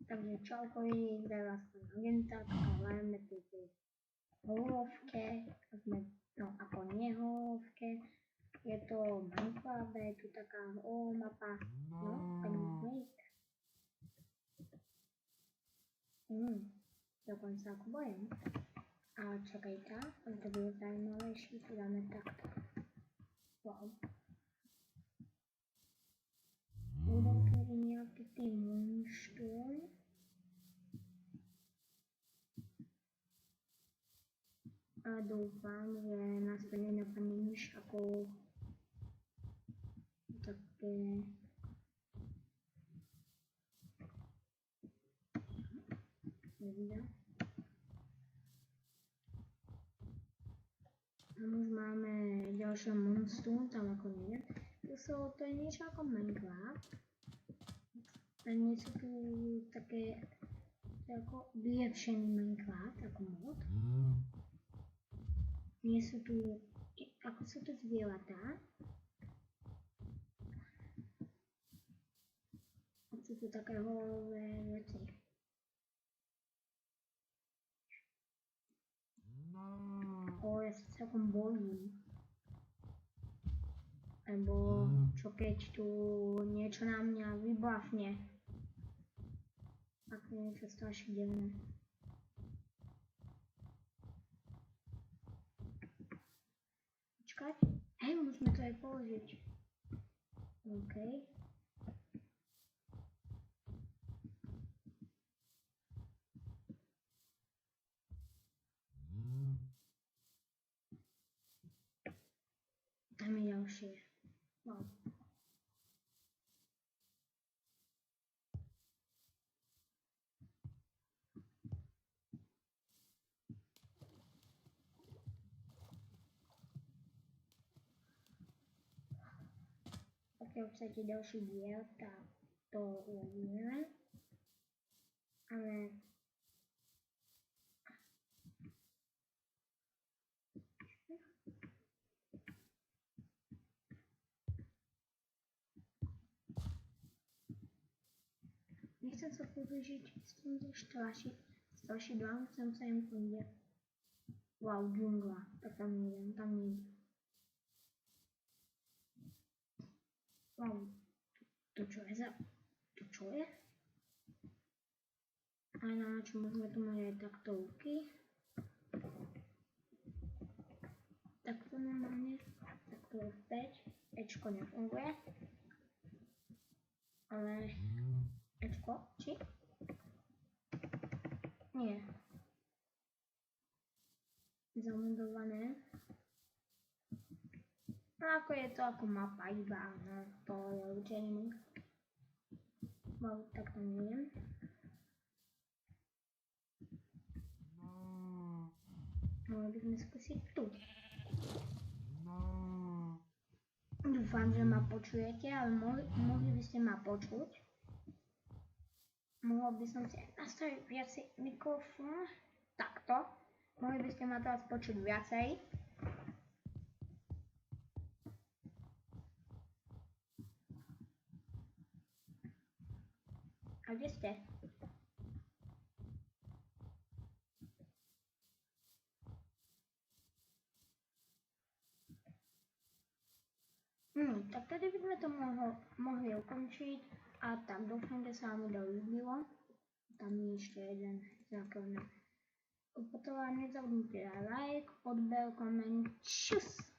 Takže čaukovi, zde vás agenta, ale pri tej holovke, ako nie holovke, je to Minecraft, je tu taká mapa, tak wait. Dokonca ako bojem. Ale čakajte, to bude zaujímavejšie, tu dáme takto. Wow. Budú tu i nejaký tým monštrum. A dúfam, že nás to nenapadne nič ako také nevidá. A už máme ďalšie monstrum, tam ako neviem. To je niečo ako Minecraft. A nie sú tu také ako vylepšený Minecraft, ako mod. Nie sú tu, ako sú tu zvieratá. A sú tu také holové veci. Ja sa celkom bojím. Lebo čo keď tu niečo na mňa vybláfne. Ako niečo strašidelné. Počkať. Hej, musíme to aj položiť. OK. Dáme ďalšie. Wow. Pokiaľ chcete ďalší diel, tak to urobíme. Ale nechcem sa približiť s tým strašidlám, chcem sa im ide. Wow, džungla, tak tam nejdem, tam nejde. Wow, to čo je za... To čo je? A na čo môžeme tu mať aj taktovky. Takto normálne, takto F5, Ečko nefunguje. Ale... Ečko, či? Nie. Zamudované. No ako je to ako mapa iba, no to je určený. Wow, tak to neviem. Mohli by sme skúsiť tu. Dúfam, že ma počujete, ale mohli by ste ma počuť. Mohol by som si nastaviť viacej mikrofón. Takto. Mohli by ste ma teraz počuť viacej. A kde ste? Tak tady by sme to mohli ukončiť a tak dúfam, že sa vám to ľúbilo. Tam je ešte jeden zákon. Potom vám nezabudnite na like, odber, koment, čus!